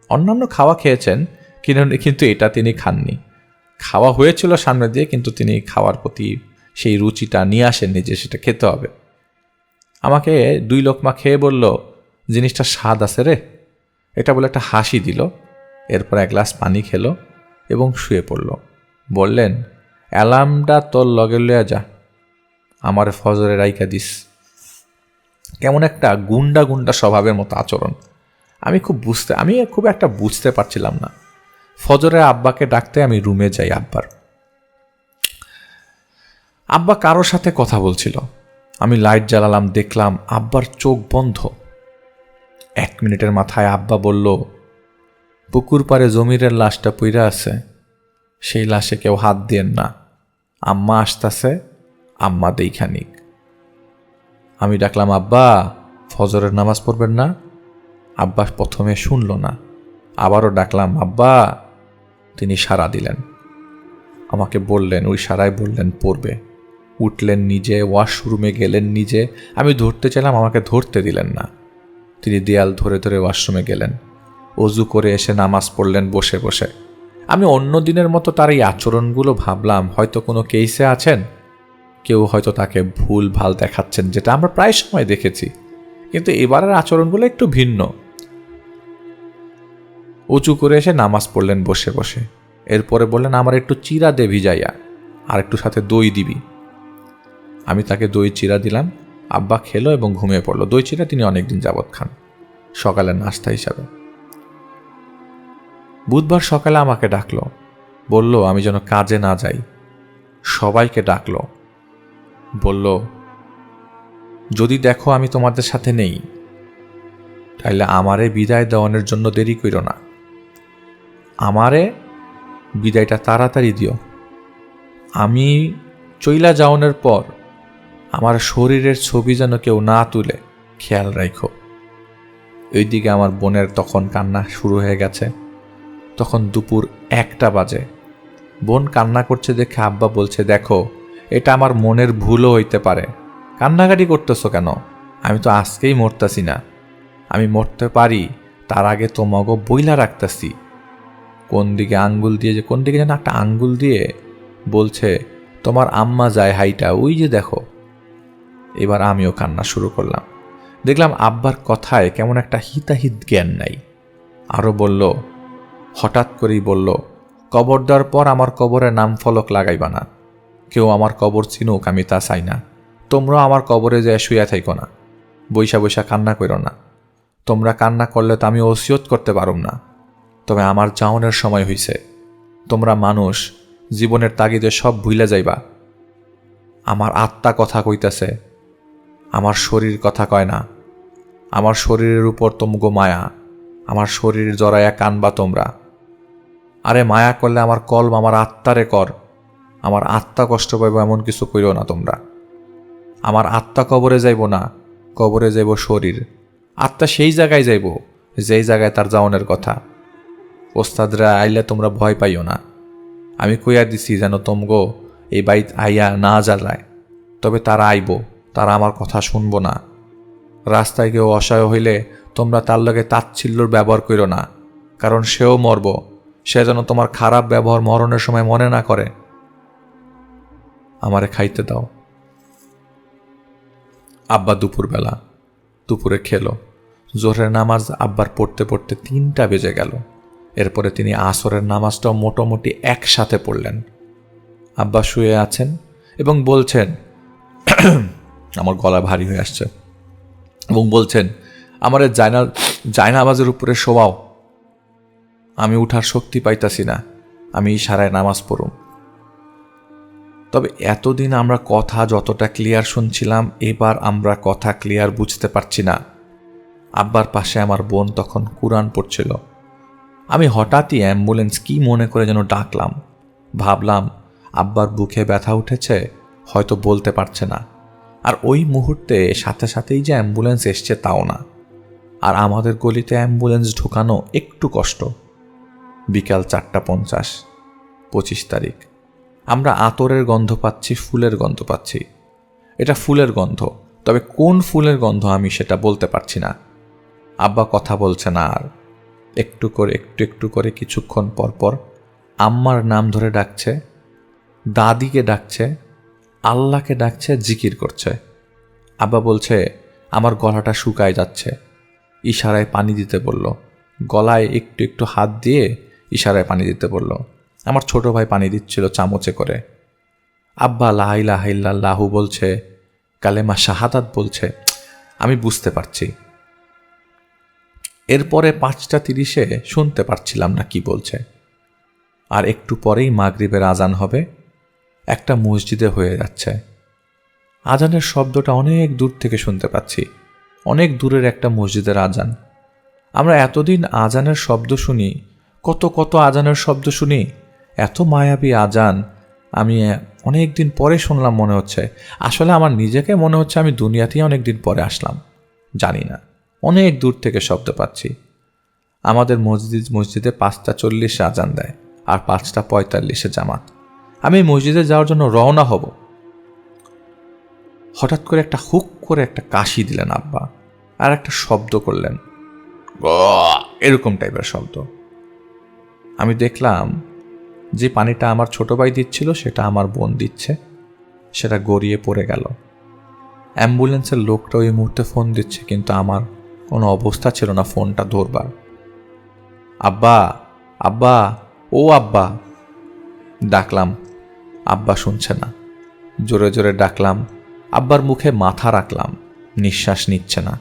অন্যান্য খাওয়া খেয়েছেন, কিন্তু এটা তিনি খাননি। খাওয়া হয়েছিল সামনে দিয়ে, কিন্তু তিনি খাওয়ার প্রতি সেই রুচিটা নিয়ে আসেননি যে সেটা খেতে হবে। আমাকে 2 লোকমা খেয়ে বলল, জিনিসটা স্বাদ আছে রে, এটা বলে একটা হাসি দিল। এরপর 1 গ্লাস পানি খেলো এবং শুয়ে পড়ল। বললেন, অ্যালার্মটা তোর লগে লইয়া যা, আমার ফজরে রাইকা দিস। কেমন একটা গুন্ডা গুন্ডা স্বভাবের মতো আচরণ। আমি খুব একটা বুঝতে পারছিলাম না। ফজরে আব্বাকে ডাকতে আমি রুমে যাই। আব্বা কারোর সাথে কথা বলছিল। আমি লাইট জ্বালালাম, দেখলাম আব্বার চোখ বন্ধ। 1 মিনিটের মাথায় আব্বা বলল, পুকুর পাড়ে জমিরের লাশটা পইরা আছে, সেই লাশে কেউ হাত দিয়েন না, আম্মা আসতেছে, আম্মা দেখানিক। আমি ডাকলাম, আব্বা, ফজরের নামাজ পড়বেন না? আব্বা প্রথমে শুনল না। আবারও ডাকলাম, আব্বা। তিনি সাড়া দিলেন। আমাকে বললেন, ওই সাড়ায় বললেন পড়বে। উঠলেন নিজে, ওয়াশরুমে গেলেন নিজে। আমি ধরতে চাইলাম, আমাকে ধরতে দিলেন না। তিনি দেয়াল ধরে ধরে ওয়াশরুমে গেলেন, অজু করে এসে নামাজ পড়লেন বসে বসে। আমি অন্য দিনের মতো তার এই আচরণগুলো ভাবলাম হয়তো কোনো কেসে আছেন, কেউ হয়তো তাকে ভুল ভাল দেখাচ্ছেন, যেটা আমরা প্রায় সময় দেখেছি, কিন্তু এবারের আচরণগুলো একটু ভিন্ন। উঁচু করে এসে নামাজ পড়লেন বসে বসে। এরপরে বললেন, আমার একটু চিরা দে ভিজাইয়া, আর একটু সাথে দই দিবি। আমি তাকে দই চিরা দিলাম। আব্বা খেলো এবং ঘুমিয়ে পড়লো। দই চিরা তিনি অনেকদিন যাবৎ খান, সকালের নাস্তা হিসাবে। বুধবার সকালে আমাকে ডাকলো, বলল আমি যেন কাজে না যাই। সবাইকে ডাকলো, বলল, যদি দেখো আমি তোমাদের সাথে নেই, তাইলে আমারে বিদায় দেওয়ানোর জন্য দেরি কইরো না, আমারে বিদায়টা তাড়াতাড়ি দিও। আমি চইলা যাওয়ানোর পর আমার শরীরের ছবি যেন কেউ না তুলে খেয়াল রাখো। ওইদিকে আমার বোনের তখন কান্না শুরু হয়ে গেছে। তখন দুপুর 1টা বাজে। বোন কান্না করছে দেখে আব্বা বলছে, দেখো এটা আমার মনের ভুলও হইতে পারে, কান্নাকাটি করতেছো কেন? আমি তো আজকেই মরতাছি না, আমি মরতে পারি তার আগে তোমাকে বইলা রাখতেছি। কোন দিকে যেন একটা আঙ্গুল দিয়ে বলছে, তোমার আম্মা যায় হাইটা, ওই যে দেখো। এবার আমিও কান্না শুরু করলাম। দেখলাম আব্বার কথায় কেমন একটা হিতাহিত জ্ঞান নাই। আরও বলল, হঠাৎ করেই বলল, কবর দেওয়ার পর আমার কবরে নাম ফলক লাগাইবা না, কেউ আমার কবর চিনুক আমি তা চাই না। তোমরাও আমার কবরে যে শুয়ে থাইকো না, বৈশা বৈশা কান্না করো না। তোমরা কান্না করলে তো আমি ওসিয়ত করতে পারুম না। তবে আমার যাওনের সময় হইছে। তোমরা মানুষ, জীবনের তাগিদে সব ভুলে যাইবা। আমার আত্মা কথা কইতেছে, আমার শরীর কথা কয় না। আমার শরীরের উপর তোমগো মায়া, আমার শরীর জড়াইয়া কানবা তোমরা। আরে মায়া করলে আমার কলম আমার আত্মারে কর, আমার আত্মা কষ্ট পাইব এমন কিছু কইরো না তোমরা। আমার আত্মা কবরে যাইব না, কবরে যাইব শরীর। আত্মা সেই জায়গায় যাইব যেই জায়গায় তার যাওনের কথা। ওস্তাদরা আইলে তোমরা ভয় পাইও না। আমি কইয়া দিছি যেন তোমগো এই বাইত আইয়া না জ্বালায়। তবে তারা আইব, তারা আমার কথা শুনবো না। রাস্তায় কেউ অসহায় হইলে তোমরা তার লগে তাচ্ছিল্যর ব্যবহার করো না, কারণ সেও মরব। সে যেন তোমার খারাপ ব্যবহার মরণের সময় মনে না করে। আমারে খাইতে দাও। আব্বা দুপুরে খেলো। জোহরের নামাজ আব্বার পড়তে পড়তে 3টা বেজে গেল। এরপরে তিনি আসরের নামাজটাও মোটামুটি একসাথে পড়লেন। আব্বা শুয়ে আছেন এবং বলছেন, আমার গলা ভারী হয়ে আসছে, এবং বলছেন, আমার জায়নামাজের উপরে শোয়াও, আমি উঠার শক্তি পাইতাছি না, আমি ইশারায় নামাজ পড়ুম। তবে এতদিন আমরা কথা যতটা ক্লিয়ার শুনছিলাম, এবার আমরা কথা ক্লিয়ার বুঝতে পারছি না। আব্বার পাশে আমার বোন তখন কুরআন পড়ছিল। আমি হঠাৎই অ্যাম্বুলেন্স কি মনে করে যেন ডাকলাম। ভাবলাম আব্বার বুকে ব্যথা উঠেছে, হয়তো বলতে পারছে না। আর ওই মুহূর্তে সাথে সাথেই যে অ্যাম্বুলেন্স এসছে তাও না। আর আমাদের গলিতে অ্যাম্বুলেন্স ঢোকানো একটু কষ্ট। বিকাল 4:50, 25 তারিখ। আমরা আতরের গন্ধ পাচ্ছি, ফুলের গন্ধ পাচ্ছি। এটা ফুলের গন্ধ, তবে কোন ফুলের গন্ধ আমি সেটা বলতে পারছি না। আব্বা কথা বলছে না আর। একটু করে কিছুক্ষণ পর পর আম্মার নাম ধরে ডাকছে, দাদিকে ডাকছে, আল্লাহকে ডাকছে, জিকির করছে। আব্বা বলছে, আমার গলাটা শুকায় যাচ্ছে। ইশারায় পানি দিতে বলল। গলায় একটু হাত দিয়ে ইশারায় পানি দিতে বলল। আমার ছোট ভাই পানি দিচ্ছিল চামচে করে। আব্বা লা ইলাহা ইল্লাল্লাহু বলছে, কালেমা শাহাদাত বলছে। আমি বুঝতে পারছি। এরপরে 5:30 শুনতে পারছিলাম না কি বলছে। আর একটু পরেই মাগরিবের আজান হবে। একটা মসজিদে হয়ে যাচ্ছে। আজানের শব্দটা অনেক দূর থেকে শুনতে পাচ্ছি, অনেক দূরের একটা মসজিদের আজান। আমরা এতদিন আজানের শব্দ শুনি, কত আজানের শব্দ শুনি, এত মায়াবী আজান আমি অনেক দিন পরে শুনলাম মনে হচ্ছে। আসলে আমার নিজেকে মনে হচ্ছে আমি দুনিয়াতেই অনেক দিন পরে আসলাম, জানি না। অনেক দূর থেকে শব্দ পাচ্ছি। আমাদের মসজিদে 5:40 আজান দেয় আর 5:45 জামাত। আমি মসজিদে যাওয়ার জন্য রওনা হব। হঠাৎ করে একটা হুক করে একটা কাশি দিলেন আব্বা, আর একটা শব্দ করলেন, এরকম টাইপের শব্দ। আমি দেখলাম যে পানিটা আমার ছোট ভাই দিচ্ছিল সেটা আমার বোন দিচ্ছে, সেটা গড়িয়ে পড়ে গেল। অ্যাম্বুলেন্সের লোকটা ওই মুহূর্তে ফোন দিচ্ছে, কিন্তু আমার কোনো অবস্থা ছিল না ফোনটা ধরবার। আব্বা, আব্বা, ও আব্বা ডাকলাম, আব্বা শুনছে না। জোরে জোরে ডাকলাম, আব্বার মুখে মাথা রাখলাম, নিঃশ্বাস নিচ্ছে না।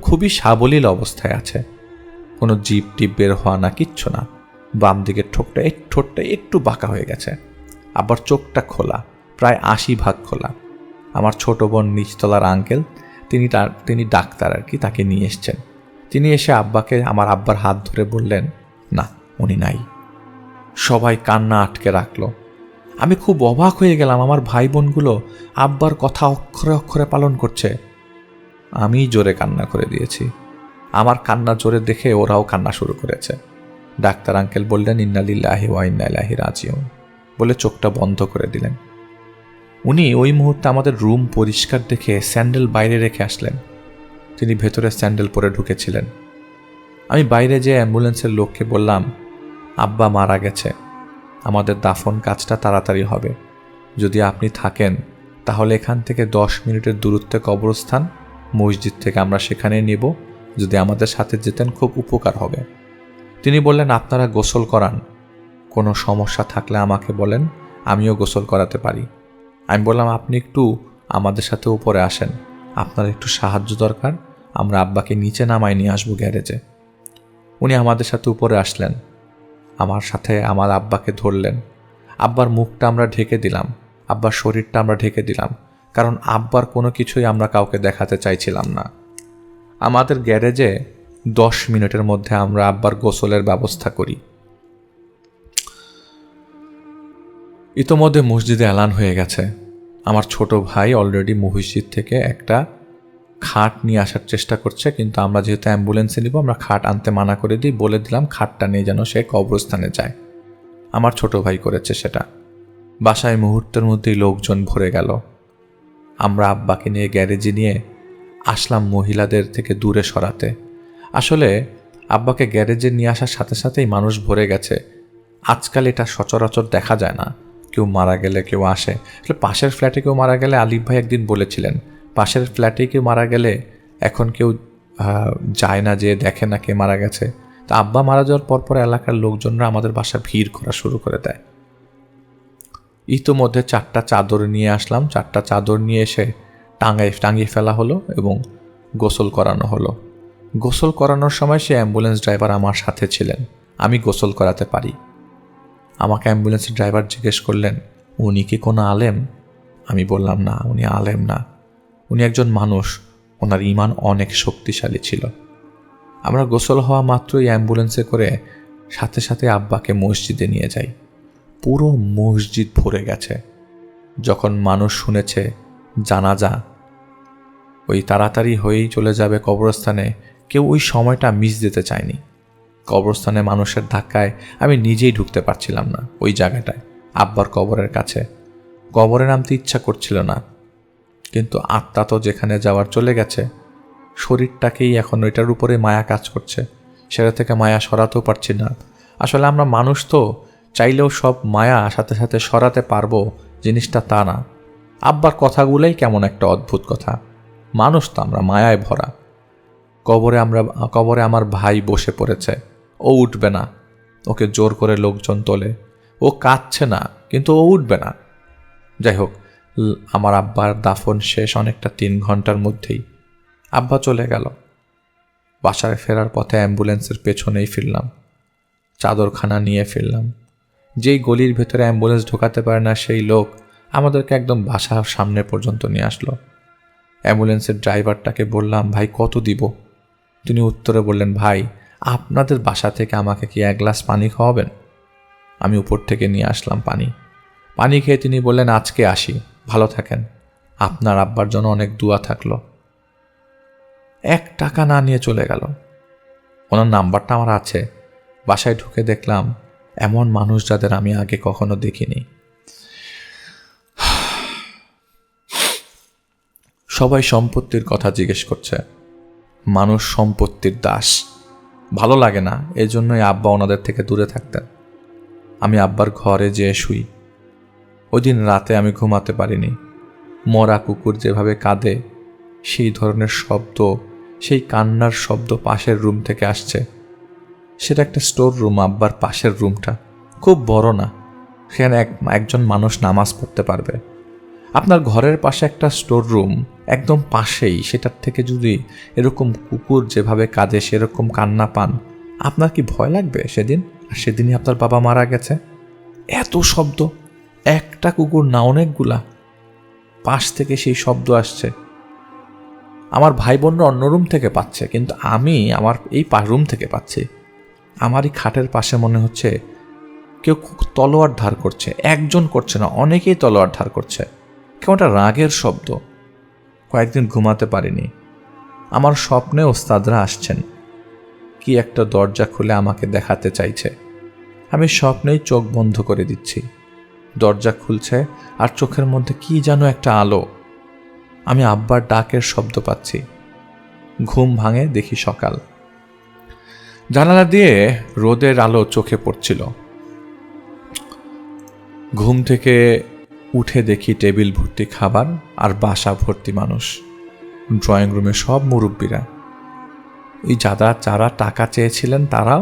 খুবই সাবলীল অবস্থায় আছে, কোনো জিভ টিপ বের হওয়া না, কিচ্ছু না। বাম দিকের ঠোঁটটা একটু বাঁকা হয়ে গেছে। আবার চোখটা খোলা, প্রায় 80% খোলা। আমার ছোট বোন নিচতলার আঙ্কেল, তিনি ডাক্তার আর কি, তাকে নিয়ে এসছেন। তিনি এসে আমার আব্বার হাত ধরে বললেন, না উনি নাই। সবাই কান্না আটকে রাখলো। আমি খুব অবাক হয়ে গেলাম, আমার ভাই বোনগুলো আব্বার কথা অক্ষরে অক্ষরে পালন করছে। আমি জোরে কান্না করে দিয়েছি। আমার কান্না জোরে দেখে ওরাও কান্না শুরু করেছে। ডাক্তার আঙ্কেল বললেন, ইন্না লিল্লাহি ওয়া ইন্না ইলাইহি রাজিউন বলে চোখটা বন্ধ করে দিলেন। উনি ওই মুহূর্তে আমাদের রুম পরিষ্কার দেখে স্যান্ডেল বাইরে রেখে আসলেন। তিনি ভেতরে স্যান্ডেল পরে ঢুকেছিলেন। আমি বাইরে যেয়ে অ্যাম্বুলেন্সের লোককে বললাম, আব্বা মারা গেছে, আমাদের দাফন কাজটা তাড়াতাড়ি হবে। যদি আপনি থাকেন তাহলে এখান থেকে 10 মিনিটের দূরত্বে কবরস্থান, মসজিদ থেকে আমরা সেখানে নেব। যদি আমাদের সাথে যেতেন খুব উপকার হবে। তিনি বললেন, আপনারা গোসল করান, কোনো সমস্যা থাকলে আমাকে বলেন, আমিও গোসল করাতে পারি। আমি বললাম, আপনি একটু আমাদের সাথে উপরে আসেন, আপনার একটু সাহায্য দরকার, আমরা আব্বাকে নিচে নামায় নিয়ে আসবো গ্যারেজে। উনি আমাদের সাথে উপরে আসলেন, আমার সাথে আমার আব্বাকে ধরলেন। আব্বার মুখটা আমরা ঢেকে দিলাম, আব্বার শরীরটা আমরা ঢেকে দিলাম, কারণ আব্বার কোনো কিছুই আমরা কাউকে দেখাতে চাইছিলাম না। আমাদের গ্যারেজে 10 মিনিটের মধ্যে আমরা আব্বার গোসলের ব্যবস্থা করি। ইতোমধ্যে মসজিদে এলান হয়ে গেছে। আমার ছোট ভাই অলরেডি মসজিদ থেকে একটা খাট নিয়ে আসার চেষ্টা করছে, কিন্তু আমরা যেহেতু অ্যাম্বুলেন্সে নিব, আমরা খাট আনতে মানা করে দিই, বলে দিলাম খাটটা নিয়ে যেন সে কবরস্থানে যায়। আমার ছোট ভাই করেছে সেটা। বাসায় মুহূর্তের মধ্যেই লোকজন ভরে গেল। আমরা আব্বাকে নিয়ে গ্যারেজে নিয়ে আসলাম মহিলাদের থেকে দূরে সরাতে। আসলে আব্বাকে গ্যারেজে নিয়ে আসার সাথে সাথেই মানুষ ভরে গেছে। আজকাল এটা সচরাচর দেখা যায় না, কেউ মারা গেলে কেউ আসে। আসলে পাশের ফ্ল্যাটে কেউ মারা গেলে আলিফ ভাই একদিন বলেছিলেন, পাশের ফ্ল্যাটে কেউ মারা গেলে এখন কেউ যায় না, যে দেখে না কে মারা গেছে। তা আব্বা মারা যাওয়ার পরপর এলাকার লোকজনরা আমাদের বাসা ভিড় করা শুরু করে দেয়। ইতোমধ্যে 4টা চাদর নিয়ে আসলাম। 4টা চাদর নিয়ে এসে টাঙিয়ে ফেলা হলো এবং গোসল করানো হলো। গোসল করানোর সময় সে অ্যাম্বুলেন্স ড্রাইভার আমার সাথে ছিলেন, আমি গোসল করাতে পারি। আমাকে অ্যাম্বুলেন্সের ড্রাইভার জিজ্ঞেস করলেন, উনি কি কোনো আলেম? আমি বললাম, না, উনি আলেম না, উনি একজন মানুষ, ওনার ঈমান অনেক শক্তিশালী ছিল। আমরা গোসল হওয়া মাত্রই অ্যাম্বুলেন্সে করে সাথে সাথে আব্বাকে মসজিদে নিয়ে যাই। পুরো মসজিদ ভরে গেছে। যখন মানুষ শুনেছে জানাজা ওই তাড়াতাড়ি হয়েই চলে যাবে কবরস্থানে, কেউ ওই সময়টা মিস দিতে চায়নি। কবরস্থানে মানুষের ধাক্কায় আমি নিজেই ঢুকতে পারছিলাম না ওই জায়গাটায়, আব্বার কবরের কাছে। কবরে নামতে ইচ্ছা করছিল না, কিন্তু আত্মা তো যেখানে যাওয়ার চলে গেছে, শরীরটাকেই এখন ওইটার উপরে মায়া কাজ করছে, সেটা থেকে মায়া সরাতেও পারছি না। আসলে আমরা মানুষ তো, চাইলেও সব মায়া সাথে সাথে সরাতে পারবো জিনিসটা তা না। আব্বার কথাগুলোই কেমন একটা অদ্ভুত কথা। মানুষ তো আমরা, মায়ায় ভরা। কবরে আমার ভাই বসে পড়েছে, ও উঠবে না, ওকে জোর করে লোকজন তোলে, ও কাঁদছে না কিন্তু ও উঠবে না। যাই হোক, আমার আব্বার দাফন শেষ অনেকটা 3 ঘন্টার মধ্যেই। আব্বা চলে গেল। বাসায় ফেরার পথে অ্যাম্বুলেন্সের পেছনেই ফিরলাম, চাদরখানা নিয়ে ফিরলাম। যেই গলির ভেতরে অ্যাম্বুলেন্স ঢোকাতে পারে না সেই লোক আমাদেরকে একদম বাসার সামনে পর্যন্ত নিয়ে আসলো। অ্যাম্বুলেন্সের ড্রাইভারটাকে বললাম, ভাই কত দিব? তিনি উত্তরে বললেন, ভাই আপনাদের বাসা থেকে আমাকে কি 1 গ্লাস পানি খাওয়াবেন? আমি উপর থেকে নিয়ে আসলাম পানি খেয়ে তিনি বললেন, আজকে আসি, ভালো থাকেন, আপনার আব্বার জন্য অনেক দোয়া থাকলো। 1 টাকা না নিয়ে চলে গেল। ওনার নাম্বারটা আমার আছে। বাসায় ঢুকে দেখলাম এমন মানুষ যাদের আমি আগে কখনো দেখিনি। সবাই সম্পত্তির কথা জিজ্ঞেস করছে। মানুষ সম্পত্তির দাস, ভালো লাগে না, এজন্যই আব্বা ওনাদের থেকে দূরে থাকতেন। আমি আব্বার ঘরে যেয়ে শুই। ওই দিন রাতে আমি ঘুমাতে পারিনি। মরা কুকুর যেভাবে কাঁদে সেই ধরনের শব্দ, সেই কান্নার শব্দ পাশের রুম থেকে আসছে। সেটা একটা স্টোর রুম, আব্বার পাশের রুমটা খুব বড় না, সেখানে একজন মানুষ নামাজ পড়তে পারবে। আপনার ঘরের পাশে একটা স্টোর রুম একদম পাশেই, সেটার থেকে যদি এরকম কুকুর যেভাবে কাঁদে সেরকম কান্না পান, আপনার কি ভয় লাগবে সেদিন? আর সেদিনই আপনার বাবা মারা গেছে। এত শব্দ, একটা কুকুর না অনেকগুলা, পাশ থেকে সেই শব্দ আসছে। আমার ভাই বোনরা অন্য রুম থেকে পাচ্ছে, কিন্তু আমি আমার এই রুম থেকে পাচ্ছি। আমারই খাটের পাশে মনে হচ্ছে কেউ তলোয়ার ধার করছে, একজন করছে না, অনেকেই তলোয়ার ধার করছে। কেমন একটা রাগের শব্দ। কয়েকদিন ঘুমাতে পারিনি। আমার স্বপ্নে ওস্তাদরা আসছেন, কি একটা দরজা খুলে আমাকে দেখাতে চাইছে। আমি স্বপ্নেই চোখ বন্ধ করে দিচ্ছি, দরজা খুলছে আর চোখের মধ্যে কি যেন একটা আলো। আমি আব্বার ডাকের শব্দ পাচ্ছি। ঘুম ভাঙে, দেখি সকাল। জানালা দিয়ে রোদের আলো চোখে পড়ছিল। ঘুম থেকে উঠে দেখি টেবিল ভর্তি খাবার আর বাসা ভর্তি মানুষ। ড্রয়িং রুমে সব মুরব্বীরা, এই যারা টাকা চেয়েছিলেন তারাও,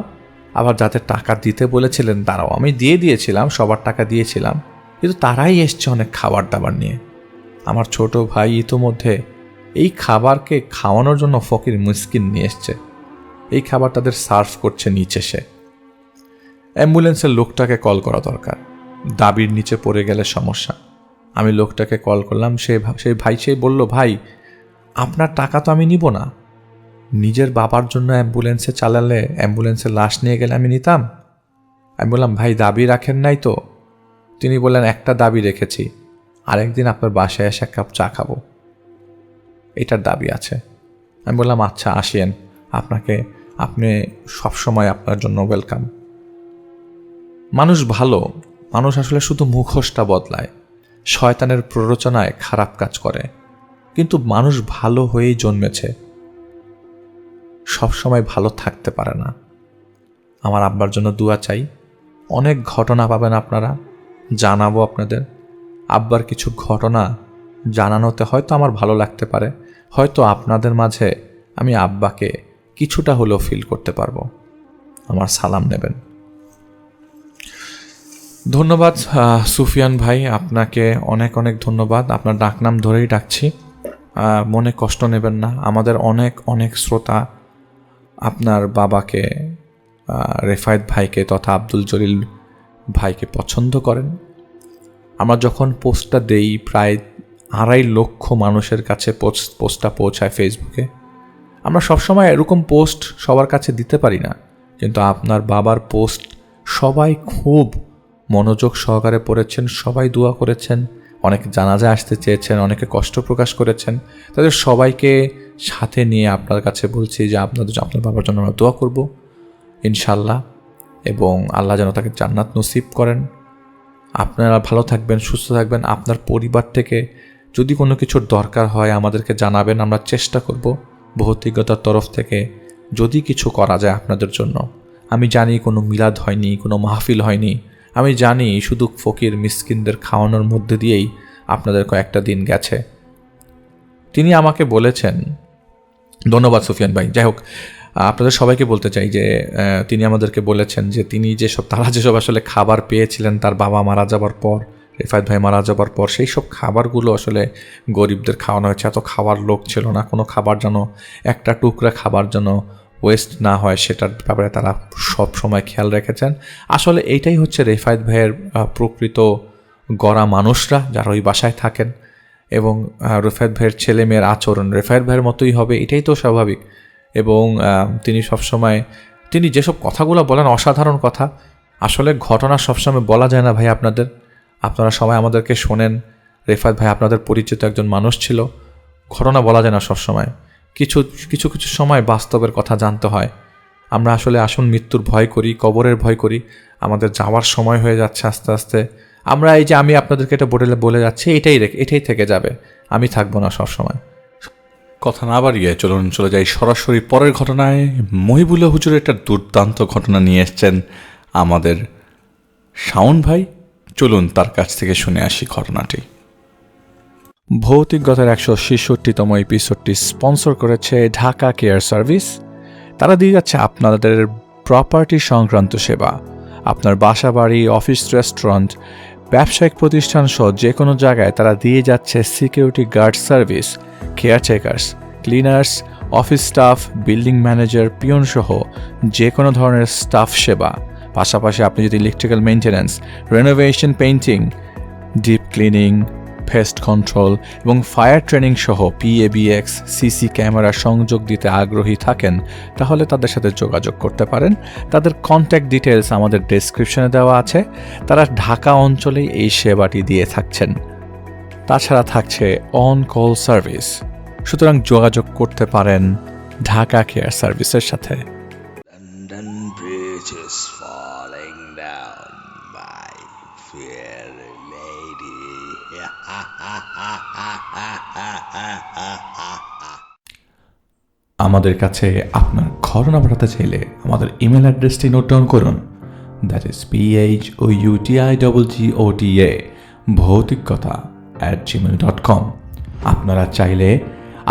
আবার যাদের টাকা দিতে বলেছিলেন তারাও। আমি দিয়ে দিয়েছিলাম, সবার টাকা দিয়েছিলাম, কিন্তু তারাই এসছে অনেক খাবার দাবার নিয়ে। আমার ছোট ভাই ইতোমধ্যে এই খাবারকে খাওয়ানোর জন্য ফকির মিসকিন নিয়ে এসছে। এই খাবার তাদের সার্ভ করছে নিচে। সে অ্যাম্বুলেন্সের লোকটাকে কল করা দরকার, দাবির নিচে পড়ে গেলে সমস্যা। আমি লোকটাকে কল করলাম, সে বলল, ভাই আপনার টাকা তো আমি নিব না, নিজের বাবার জন্য অ্যাম্বুলেন্সে চালালে, অ্যাম্বুলেন্সে লাশ নিয়ে গেলে আমি নিতাম। আমি বললাম, ভাই দাবি রাখেন নাই তো? তিনি বললেন, একটা দাবি রেখেছি, আরেকদিন আপনার বাসায় এসে এক কাপ চা খাবো, এটার দাবি আছে। আমি বললাম, আচ্ছা আসেন, আপনি সবসময় আপনার জন্য ওয়েলকাম। মানুষ ভালো, মানুষ আসলে শুধু মুখোশটা বদলায়, শয়তানের প্ররোচনায় খারাপ কাজ করে, কিন্তু মানুষ ভালো হয়েই জন্মেছে, সবসময় ভালো থাকতে পারে না। আমার আব্বার জন্য দোয়া চাই। অনেক ঘটনা পাবেন আপনারা, জানাবো আপনাদের। আব্বার কিছু ঘটনা জানানোতে হয়তো আমার ভালো লাগতে পারে, হয়তো আপনাদের মাঝে আমি আব্বাকে কিছুটা হলেও ফিল করতে পারবো। আমার সালাম নেবেন। ধন্যবাদ সুফিয়ান ভাই, আপনাকে অনেক অনেক ধন্যবাদ। আপনার ডাকনাম ধরেই ডাকছি, মনে কষ্ট নেবেন না। আমাদের অনেক অনেক শ্রোতা আপনার বাবাকে, রেফায়েত ভাইকে তথা আব্দুল জলিল ভাইকে পছন্দ করেন। আমরা যখন পোস্টটা দেই, প্রায় 2.5 লক্ষ মানুষের কাছে পোস্টটা পৌঁছায় ফেসবুকে। আমরা সবসময় এরকম পোস্ট সবার কাছে দিতে পারি না, কিন্তু আপনার বাবার পোস্ট সবাই খুব মনোযোগ সহকারে পড়েছেন, সবাই দোয়া করেছেন, অনেকে জানাজা আসতে চেয়েছেন, অনেকে কষ্ট প্রকাশ করেছেন। তাদের সবাইকে সাথে নিয়ে আপনার কাছে বলছি যে আপনার বাবার জন্য আমরা দোয়া করব ইনশাল্লাহ, এবং আল্লাহ যেন তাকে জান্নাত নসিব করেন। আপনারা ভালো থাকবেন, সুস্থ থাকবেন। আপনার পরিবার থেকে যদি কোনো কিছুর দরকার হয় আমাদেরকে জানাবেন, আমরা চেষ্টা করব ভৌতিকতার তরফ থেকে যদি কিছু করা যায় আপনাদের জন্য। আমি জানি কোনো মিলাদ হয়নি, কোনো মাহফিল হয়নি, আমি জানি শুধু ফকির মিসকিনদের খাওয়ানোর মধ্যে দিয়েই আপনাদের কয়েকটা দিন গেছে। তিনি আমাকে বলেছেন, ধন্যবাদ সুফিয়ান ভাই। যাই হোক, আপনাদের সবাইকে বলতে চাই যে তিনি আমাদেরকে বলেছেন যে তারা যেসব আসলে খাবার পেয়েছিলেন তার বাবা মারা যাবার পর, রেফায়েত ভাই মারা যাবার পর, সেই সব খাবারগুলো আসলে গরিবদের খাওয়ানো হয়েছে। এত খাবার লোক ছিল না, কোনো খাবার যেন, একটা টুকরা খাবার যেন ওয়েস্ট না হয় সেটার ব্যাপারে তারা সব সময় খেয়াল রেখেছেন। আসলে এইটাই হচ্ছে রেফায়েত ভাইয়ের প্রকৃত গড়া মানুষরা যারা ওই বাসায় থাকেন, এবং রেফায়েত ভাইয়ের ছেলে মেয়ের আচরণ রেফায়েত ভাইয়ের মতোই হবে, এটাই তো স্বাভাবিক। এবং তিনি সবসময়, তিনি যেসব কথাগুলো বলেন অসাধারণ কথা। আসলে ঘটনা সবসময় বলা যায় না ভাই, আপনারা সবাই আমাদেরকে শোনেন। রেফায়েত ভাই আপনাদের পরিচিত একজন মানুষ ছিল, ঘটনা বলা যায় না সবসময়। কিছু কিছু কিছু সময় বাস্তবের কথা জানতে হয়। আমরা আসলে মৃত্যুর ভয় করি, কবরের ভয় করি। আমাদের যাওয়ার সময় হয়ে যাচ্ছে আস্তে আস্তে। আমরা এই যে আমি আপনাদেরকে এটা বলে যাচ্ছি, এটাই থেকে যাবে, আমি থাকবো না সবসময়। কথা না বাড়িয়ে চলে যাই সরাসরি পরের ঘটনায়। মহিবুল্লাহ হুজুর একটা দুর্দান্ত ঘটনা নিয়ে এসছেন আমাদের শাওন ভাই। চলুন তার কাছ থেকে শুনে আসি ঘটনাটি। ভৌতিকগতার 166তম এপিসোডটি স্পন্সর করেছে ঢাকা কেয়ার সার্ভিস। তারা দিয়ে যাচ্ছে আপনাদের প্রপার্টি সংক্রান্ত সেবা। আপনার বাসা বাড়ি, অফিস, রেস্টুরেন্ট, ব্যবসায়িক প্রতিষ্ঠান সহ যে কোনো জায়গায় তারা দিয়ে যাচ্ছে security guard service, caretakers, cleaners, office staff, building manager, peon সহ যে কোনো ধরনের স্টাফ সেবা। পাশাপাশি আপনি যদি electrical maintenance, renovation, painting, deep cleaning, pest control এবং ফায়ার ট্রেনিং সহ PABX সিসি ক্যামেরা সংযোগ দিতে আগ্রহী থাকেন তাহলে তাদের সাথে যোগাযোগ করতে পারেন। তাদের কন্ট্যাক্ট ডিটেলস আমাদের ডেসক্রিপশনে দেওয়া আছে। তারা ঢাকা অঞ্চলেই এই সেবাটি দিয়ে থাকছেন। তাছাড়া থাকছে অন কল সার্ভিস, সুতরাং যোগাযোগ করতে পারেন ঢাকা কেয়ার সার্ভিসের সাথে। London Bridge is falling down, my fair lady. আমাদের কাছে আপনার ঘটনা পাঠাতে চাইলে আমাদের ইমেল অ্যাড্রেসটি নোট ডাউন করুন। That is PHOUTIGGOTA ভৌতিককথা@gmail.com। আপনারা চাইলে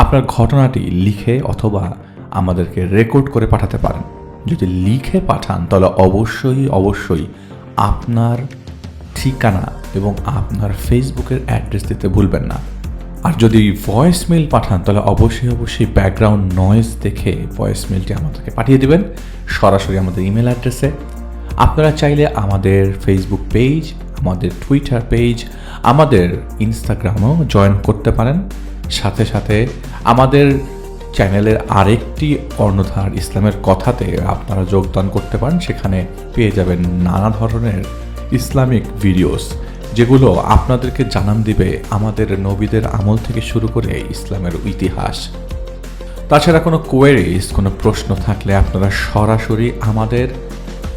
আপনার ঘটনাটি লিখে অথবা আমাদেরকে রেকর্ড করে পাঠাতে পারেন। যদি লিখে পাঠান তাহলে অবশ্যই আপনার ঠিকানা এবং আপনার ফেসবুকের অ্যাড্রেস দিতে ভুলবেন না। আর যদি ভয়েস মেল পাঠান তাহলে অবশ্যই ব্যাকগ্রাউন্ড নয়েজ দেখে ভয়েস মেলটি আমাদেরকে পাঠিয়ে দেবেন সরাসরি আমাদের ইমেল অ্যাড্রেসে। আপনারা চাইলে আমাদের ফেসবুক পেজ, আমাদের টুইটার পেজ, আমাদের ইনস্টাগ্রামও জয়েন করতে পারেন। সাথে আমাদের চ্যানেলের আরেকটি কর্ণধার ইসলামের কথাতে আপনারা যোগদান করতে পারেন। সেখানে পেয়ে যাবেন নানা ধরনের ইসলামিক ভিডিওস, যেগুলো আপনাদেরকে জানান দিবে আমাদের নবীদের আমল থেকে শুরু করে ইসলামের ইতিহাস। তাছাড়া কোনো কোয়েরিজ, কোনো প্রশ্ন থাকলে আপনারা সরাসরি আমাদের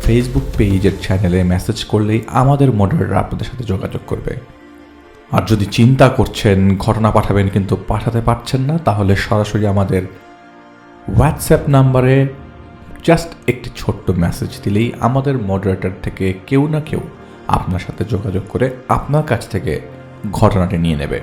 ফেসবুক পেজের চ্যানেলে মেসেজ করলেই আমাদের মডারেটর আপনাদের সাথে যোগাযোগ করবে। আর যদি চিন্তা করছেন ঘটনা পাঠাবেন কিন্তু পাঠাতে পারছেন না, তাহলে সরাসরি আমাদের হোয়াটসঅ্যাপ নাম্বারে জাস্ট একটি ছোট্ট মেসেজ দিলেই আমাদের মডারেটর থেকে কেউ না কেউ আপনার সাথে যোগাযোগ করে আপনার কাছ থেকে ঘটনাটি নিয়ে নেবে।